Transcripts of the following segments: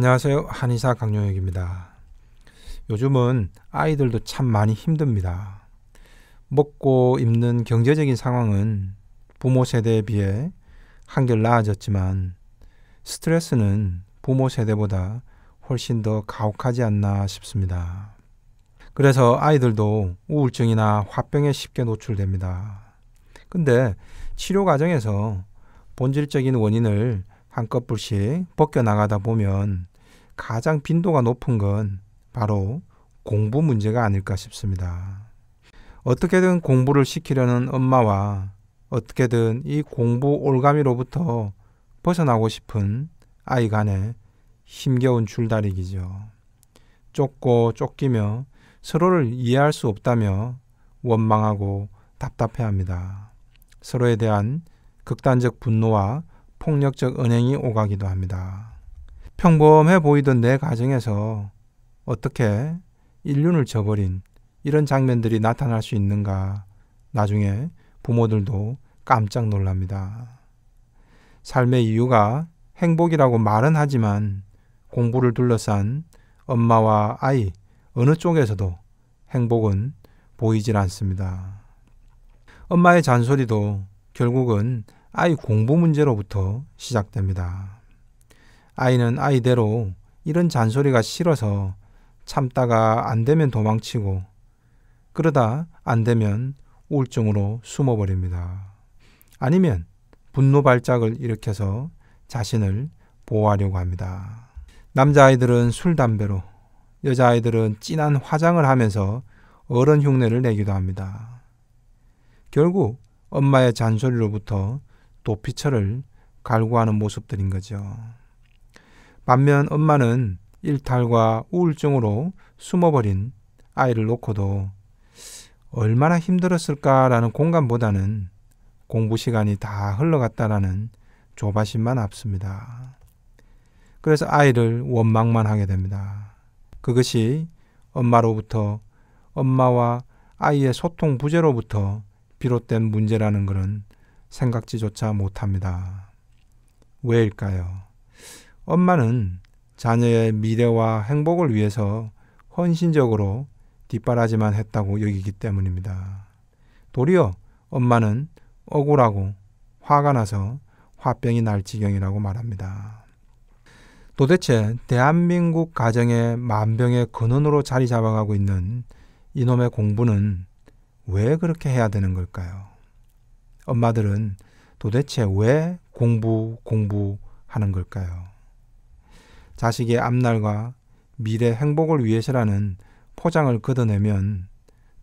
안녕하세요. 한의사 강용혁입니다. 요즘은 아이들도 참 많이 힘듭니다. 먹고 입는 경제적인 상황은 부모 세대에 비해 한결 나아졌지만 스트레스는 부모 세대보다 훨씬 더 가혹하지 않나 싶습니다. 그래서 아이들도 우울증이나 화병에 쉽게 노출됩니다. 근데 치료 과정에서 본질적인 원인을 한꺼풀씩 벗겨나가다 보면 가장 빈도가 높은 건 바로 공부 문제가 아닐까 싶습니다. 어떻게든 공부를 시키려는 엄마와 어떻게든 이 공부 올가미로부터 벗어나고 싶은 아이 간의 힘겨운 줄다리기죠. 쫓고 쫓기며 서로를 이해할 수 없다며 원망하고 답답해합니다. 서로에 대한 극단적 분노와 폭력적 언행이 오가기도 합니다. 평범해 보이던 내 가정에서 어떻게 인륜을 저버린 이런 장면들이 나타날 수 있는가 나중에 부모들도 깜짝 놀랍니다. 삶의 이유가 행복이라고 말은 하지만 공부를 둘러싼 엄마와 아이 어느 쪽에서도 행복은 보이질 않습니다. 엄마의 잔소리도 결국은 아이 공부 문제로부터 시작됩니다. 아이는 아이대로 이런 잔소리가 싫어서 참다가 안 되면 도망치고 그러다 안 되면 우울증으로 숨어버립니다. 아니면 분노 발작을 일으켜서 자신을 보호하려고 합니다. 남자아이들은 술, 담배로, 여자아이들은 진한 화장을 하면서 어른 흉내를 내기도 합니다. 결국 엄마의 잔소리로부터 도피처를 갈구하는 모습들인 거죠. 반면 엄마는 일탈과 우울증으로 숨어버린 아이를 놓고도 얼마나 힘들었을까라는 공감보다는 공부 시간이 다 흘러갔다라는 조바심만 앞섭니다. 그래서 아이를 원망만 하게 됩니다. 그것이 엄마로부터, 엄마와 아이의 소통 부재로부터 비롯된 문제라는 것은 생각지조차 못합니다. 왜일까요? 엄마는 자녀의 미래와 행복을 위해서 헌신적으로 뒷바라지만 했다고 여기기 때문입니다. 도리어 엄마는 억울하고 화가 나서 화병이 날 지경이라고 말합니다. 도대체 대한민국 가정의 만병의 근원으로 자리 잡아가고 있는 이놈의 공부는 왜 그렇게 해야 되는 걸까요? 엄마들은 도대체 왜 공부하는 걸까요? 자식의 앞날과 미래 행복을 위해서라는 포장을 걷어내면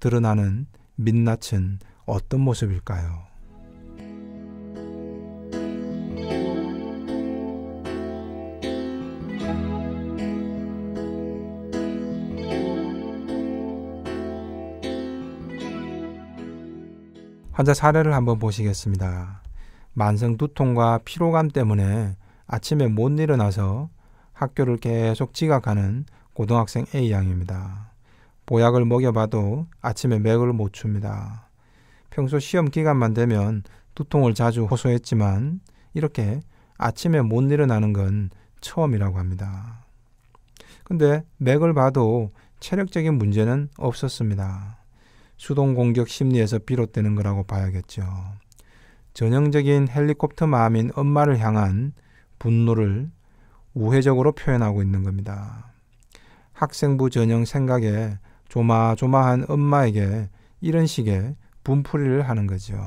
드러나는 민낯은 어떤 모습일까요? 환자 사례를 한번 보시겠습니다. 만성 두통과 피로감 때문에 아침에 못 일어나서 학교를 계속 지각하는 고등학생 A양입니다. 보약을 먹여봐도 아침에 맥을 못 춥니다. 평소 시험 기간만 되면 두통을 자주 호소했지만 이렇게 아침에 못 일어나는 건 처음이라고 합니다. 근데 맥을 봐도 체력적인 문제는 없었습니다. 수동 공격 심리에서 비롯되는 거라고 봐야겠죠. 전형적인 헬리콥터 마음인 엄마를 향한 분노를 우회적으로 표현하고 있는 겁니다. 학생부 전형 생각에 조마조마한 엄마에게 이런 식의 분풀이를 하는 거죠.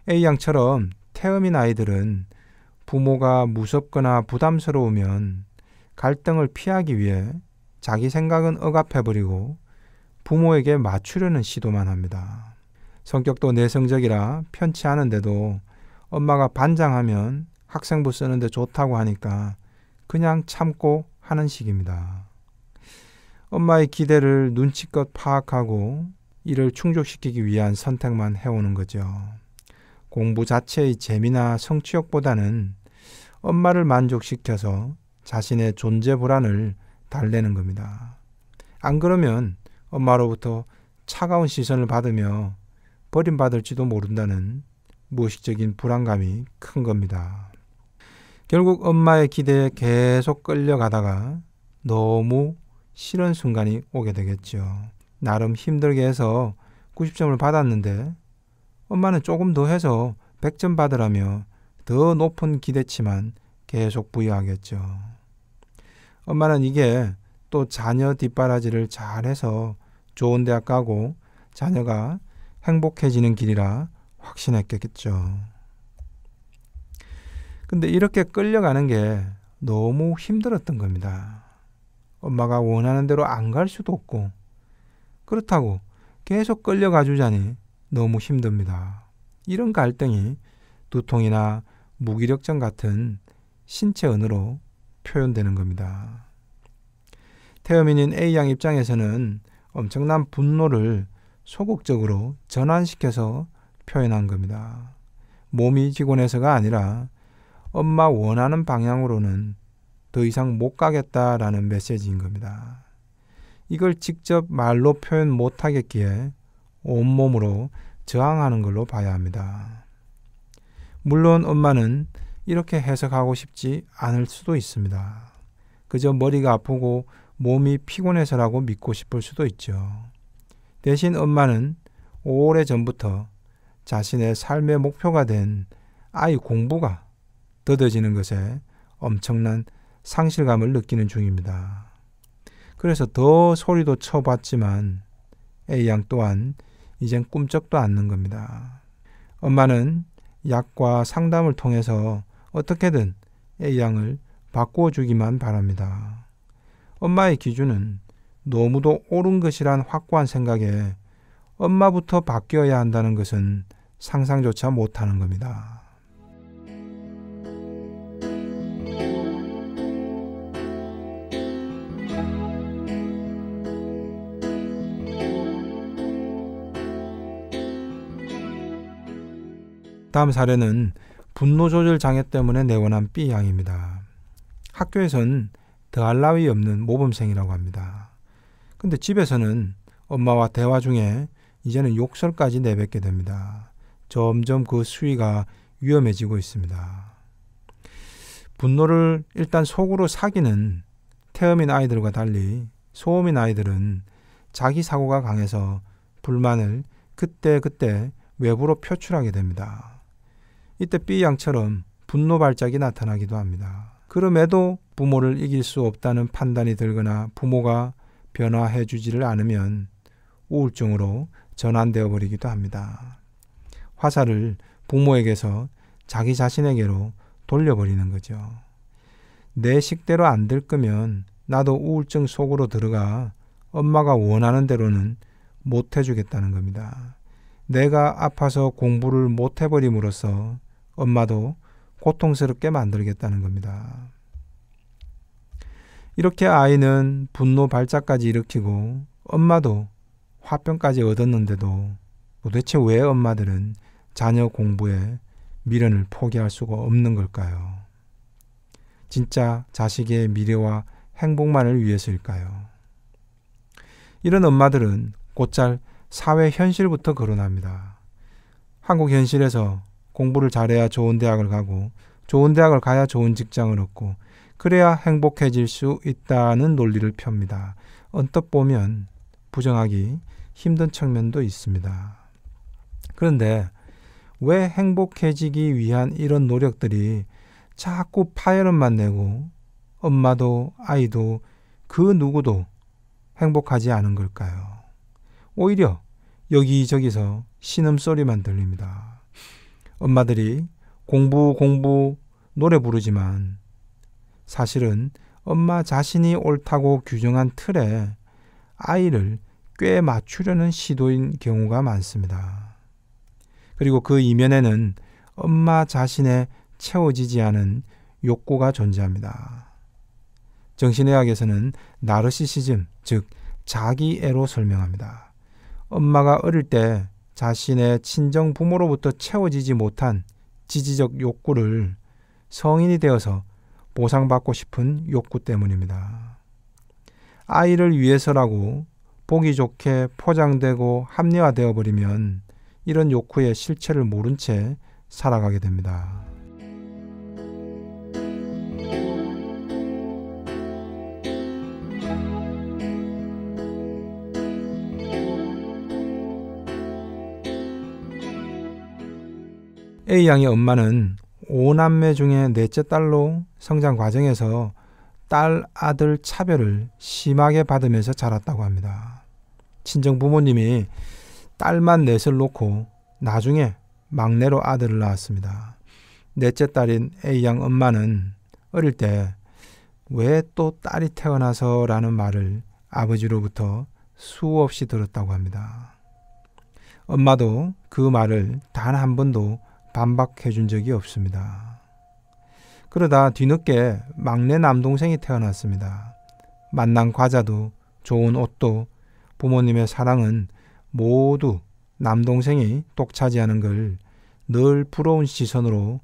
A양처럼 태음인 아이들은 부모가 무섭거나 부담스러우면 갈등을 피하기 위해 자기 생각은 억압해버리고 부모에게 맞추려는 시도만 합니다. 성격도 내성적이라 편치 않은데도 엄마가 반장하면 학생부 쓰는데 좋다고 하니까 그냥 참고 하는 식입니다. 엄마의 기대를 눈치껏 파악하고 이를 충족시키기 위한 선택만 해오는 거죠. 공부 자체의 재미나 성취욕보다는 엄마를 만족시켜서 자신의 존재 불안을 달래는 겁니다. 안 그러면 엄마로부터 차가운 시선을 받으며 버림받을지도 모른다는 무의식적인 불안감이 큰 겁니다. 결국 엄마의 기대에 계속 끌려가다가 너무 싫은 순간이 오게 되겠죠. 나름 힘들게 해서 90점을 받았는데 엄마는 조금 더 해서 100점 받으라며 더 높은 기대치만 계속 부여하겠죠. 엄마는 이게 또 자녀 뒷바라지를 잘해서 좋은 대학 가고 자녀가 행복해지는 길이라 확신했겠죠. 근데 이렇게 끌려가는 게 너무 힘들었던 겁니다. 엄마가 원하는 대로 안 갈 수도 없고 그렇다고 계속 끌려가 주자니 너무 힘듭니다. 이런 갈등이 두통이나 무기력증 같은 신체 언어로 표현되는 겁니다. 태어민인 A양 입장에서는 엄청난 분노를 소극적으로 전환시켜서 표현한 겁니다. 몸이 피곤해서가 아니라 엄마 원하는 방향으로는 더 이상 못 가겠다라는 메시지인 겁니다. 이걸 직접 말로 표현 못하겠기에 온몸으로 저항하는 걸로 봐야 합니다. 물론 엄마는 이렇게 해석하고 싶지 않을 수도 있습니다. 그저 머리가 아프고 몸이 피곤해서라고 믿고 싶을 수도 있죠. 대신 엄마는 오래전부터 자신의 삶의 목표가 된 아이 공부가 더뎌지는 것에 엄청난 상실감을 느끼는 중입니다. 그래서 더 소리도 쳐봤지만 A양 또한 이젠 꿈쩍도 않는 겁니다. 엄마는 약과 상담을 통해서 어떻게든 A양을 바꾸어 주기만 바랍니다. 엄마의 기준은 너무도 옳은 것이란 확고한 생각에 엄마부터 바뀌어야 한다는 것은 상상조차 못하는 겁니다. 다음 사례는 분노 조절 장애 때문에 내원한 B양입니다. 학교에선 더할 나위 없는 모범생이라고 합니다. 근데 집에서는 엄마와 대화 중에 이제는 욕설까지 내뱉게 됩니다. 점점 그 수위가 위험해지고 있습니다. 분노를 일단 속으로 삭이는 태음인 아이들과 달리 소음인 아이들은 자기 사고가 강해서 불만을 그때그때 외부로 표출하게 됩니다. 이때 B양처럼 분노 발작이 나타나기도 합니다. 그럼에도 부모를 이길 수 없다는 판단이 들거나 부모가 변화해 주지를 않으면 우울증으로 전환되어 버리기도 합니다. 화살을 부모에게서 자기 자신에게로 돌려버리는 거죠. 내 식대로 안 될 거면 나도 우울증 속으로 들어가 엄마가 원하는 대로는 못 해주겠다는 겁니다. 내가 아파서 공부를 못 해버림으로써 엄마도 고통스럽게 만들겠다는 겁니다. 이렇게 아이는 분노 발작까지 일으키고 엄마도 화병까지 얻었는데도 도대체 왜 엄마들은 자녀 공부에 미련을 포기할 수가 없는 걸까요? 진짜 자식의 미래와 행복만을 위해서일까요? 이런 엄마들은 곧잘 사회 현실부터 거론합니다. 한국 현실에서 공부를 잘해야 좋은 대학을 가고 좋은 대학을 가야 좋은 직장을 얻고 그래야 행복해질 수 있다는 논리를 펴니다. 언뜻 보면 부정하기 힘든 측면도 있습니다. 그런데 왜 행복해지기 위한 이런 노력들이 자꾸 파열음만 내고 엄마도 아이도 그 누구도 행복하지 않은 걸까요? 오히려 여기저기서 신음소리만 들립니다. 엄마들이 공부 노래 부르지만 사실은 엄마 자신이 옳다고 규정한 틀에 아이를 꽤 맞추려는 시도인 경우가 많습니다. 그리고 그 이면에는 엄마 자신의 채워지지 않은 욕구가 존재합니다. 정신의학에서는 나르시시즘, 즉 자기애로 설명합니다. 엄마가 어릴 때 자신의 친정 부모로부터 채워지지 못한 지지적 욕구를 성인이 되어서 보상받고 싶은 욕구 때문입니다. 아이를 위해서라고 보기 좋게 포장되고 합리화되어 버리면 이런 욕구의 실체를 모른 채 살아가게 됩니다. A양의 엄마는 5남매 중에 넷째 딸로 성장 과정에서 딸, 아들 차별을 심하게 받으면서 자랐다고 합니다. 친정 부모님이 딸만 넷을 놓고 나중에 막내로 아들을 낳았습니다. 넷째 딸인 A양 엄마는 어릴 때 왜 또 딸이 태어나서 라는 말을 아버지로부터 수없이 들었다고 합니다. 엄마도 그 말을 단 한 번도 반박해 준 적이 없습니다. 그러다 뒤늦게 막내 남동생이 태어났습니다. 만난 과자도 좋은 옷도 부모님의 사랑은 모두 남동생이 독차지하는 걸 늘 부러운 시선으로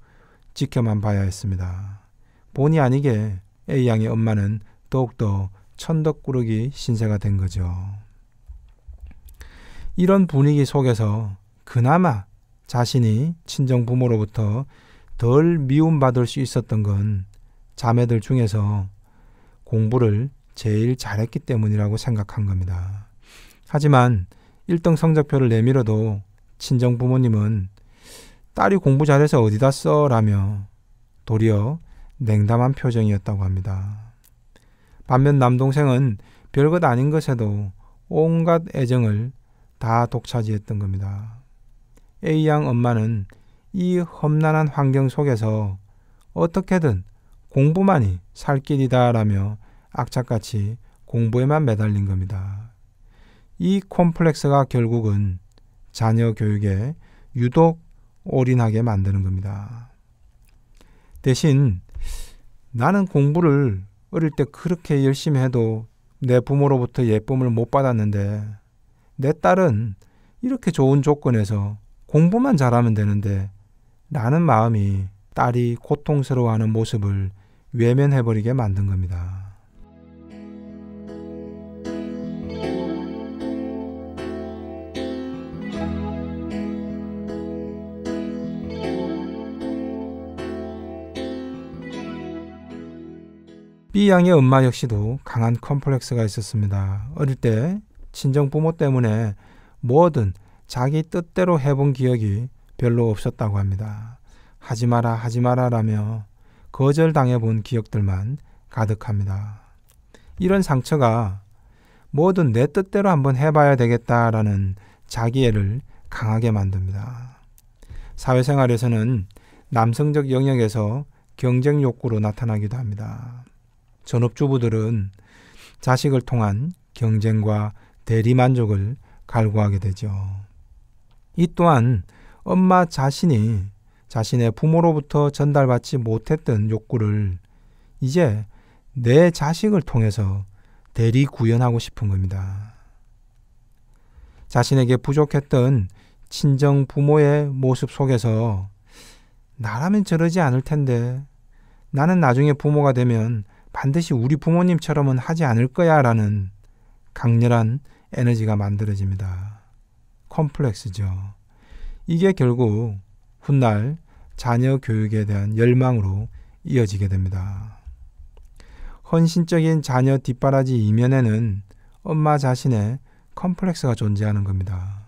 지켜만 봐야 했습니다. 본의 아니게 A양의 엄마는 더욱더 천덕꾸러기 신세가 된 거죠. 이런 분위기 속에서 그나마 자신이 친정 부모로부터 덜 미움받을 수 있었던 건 자매들 중에서 공부를 제일 잘했기 때문이라고 생각한 겁니다. 하지만 1등 성적표를 내밀어도 친정 부모님은 딸이 공부 잘해서 어디다 써? 라며 도리어 냉담한 표정이었다고 합니다. 반면 남동생은 별것 아닌 것에도 온갖 애정을 다 독차지했던 겁니다. A양 엄마는 이 험난한 환경 속에서 어떻게든 공부만이 살 길이다 라며 악착같이 공부에만 매달린 겁니다. 이 콤플렉스가 결국은 자녀 교육에 유독 올인하게 만드는 겁니다. 대신 나는 공부를 어릴 때 그렇게 열심히 해도 내 부모로부터 예쁨을 못 받았는데 내 딸은 이렇게 좋은 조건에서 공부만 잘하면 되는데 라는 마음이 딸이 고통스러워하는 모습을 외면해버리게 만든 겁니다. B양의 엄마 역시도 강한 컴플렉스가 있었습니다. 어릴 때 친정 부모 때문에 뭐든 자기 뜻대로 해본 기억이 별로 없었다고 합니다. 하지 마라 하지 마라 라며 거절당해본 기억들만 가득합니다. 이런 상처가 뭐든 내 뜻대로 한번 해봐야 되겠다라는 자기애를 강하게 만듭니다. 사회생활에서는 남성적 영역에서 경쟁 욕구로 나타나기도 합니다. 전업주부들은 자식을 통한 경쟁과 대리만족을 갈구하게 되죠. 이 또한 엄마 자신이 자신의 부모로부터 전달받지 못했던 욕구를 이제 내 자식을 통해서 대리 구현하고 싶은 겁니다. 자신에게 부족했던 친정 부모의 모습 속에서 나라면 저러지 않을 텐데 나는 나중에 부모가 되면 반드시 우리 부모님처럼은 하지 않을 거야 라는 강렬한 에너지가 만들어집니다. 컴플렉스죠. 이게 결국 훗날 자녀 교육에 대한 열망으로 이어지게 됩니다. 헌신적인 자녀 뒷바라지 이면에는 엄마 자신의 컴플렉스가 존재하는 겁니다.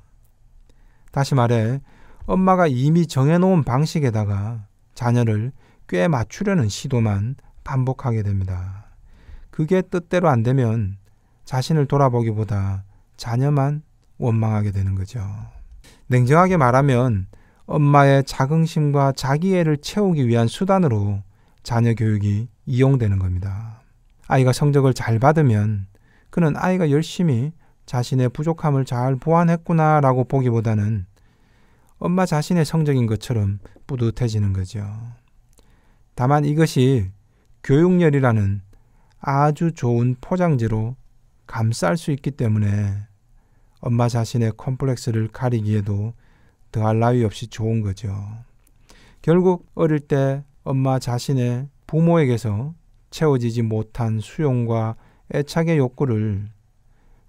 다시 말해 엄마가 이미 정해놓은 방식에다가 자녀를 꽤 맞추려는 시도만 반복하게 됩니다. 그게 뜻대로 안 되면 자신을 돌아보기보다 자녀만 원망하게 되는 거죠. 냉정하게 말하면 엄마의 자긍심과 자기애를 채우기 위한 수단으로 자녀 교육이 이용되는 겁니다. 아이가 성적을 잘 받으면 그는 아이가 열심히 자신의 부족함을 잘 보완했구나 라고 보기보다는 엄마 자신의 성적인 것처럼 뿌듯해지는 거죠. 다만 이것이 교육열이라는 아주 좋은 포장지로 감쌀 수 있기 때문에 엄마 자신의 컴플렉스를 가리기에도 더할 나위 없이 좋은 거죠. 결국 어릴 때 엄마 자신의 부모에게서 채워지지 못한 수용과 애착의 욕구를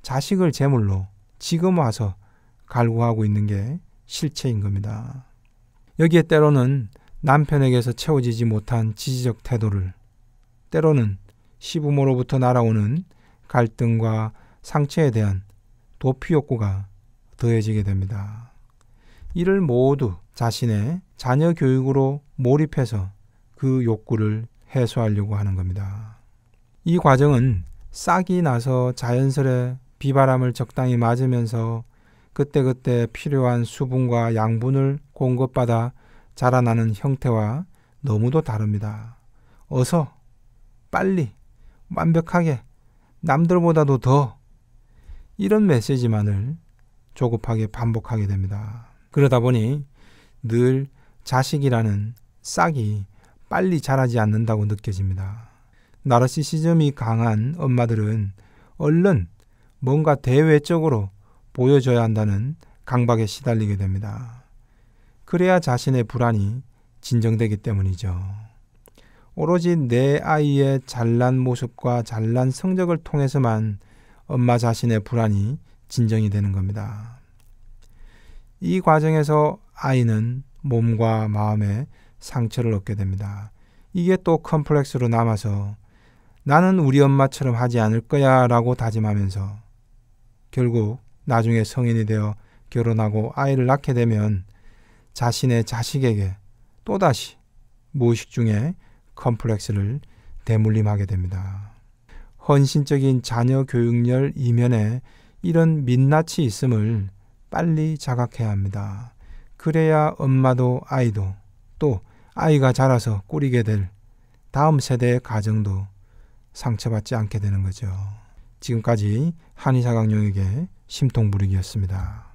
자식을 제물로 지금 와서 갈구하고 있는 게 실체인 겁니다. 여기에 때로는 남편에게서 채워지지 못한 지지적 태도를, 때로는 시부모로부터 날아오는 갈등과 상처에 대한 도피 욕구가 더해지게 됩니다. 이를 모두 자신의 자녀 교육으로 몰입해서 그 욕구를 해소하려고 하는 겁니다. 이 과정은 싹이 나서 자연스레 비바람을 적당히 맞으면서 그때그때 필요한 수분과 양분을 공급받아 자라나는 형태와 너무도 다릅니다. 어서, 빨리, 완벽하게, 남들보다도 더 이런 메시지만을 조급하게 반복하게 됩니다. 그러다 보니 늘 자식이라는 싹이 빨리 자라지 않는다고 느껴집니다. 나르시시즘이 강한 엄마들은 얼른 뭔가 대외적으로 보여줘야 한다는 강박에 시달리게 됩니다. 그래야 자신의 불안이 진정되기 때문이죠. 오로지 내 아이의 잘난 모습과 잘난 성적을 통해서만 엄마 자신의 불안이 진정이 되는 겁니다. 이 과정에서 아이는 몸과 마음에 상처를 얻게 됩니다. 이게 또 컴플렉스로 남아서 나는 우리 엄마처럼 하지 않을 거야 라고 다짐하면서 결국 나중에 성인이 되어 결혼하고 아이를 낳게 되면 자신의 자식에게 또다시 무의식 중에 컴플렉스를 대물림하게 됩니다. 헌신적인 자녀 교육열 이면에 이런 민낯이 있음을 빨리 자각해야 합니다. 그래야 엄마도 아이도 또 아이가 자라서 꾸리게 될 다음 세대의 가정도 상처받지 않게 되는 거죠. 지금까지 한의사강용에게 심통부리기였습니다.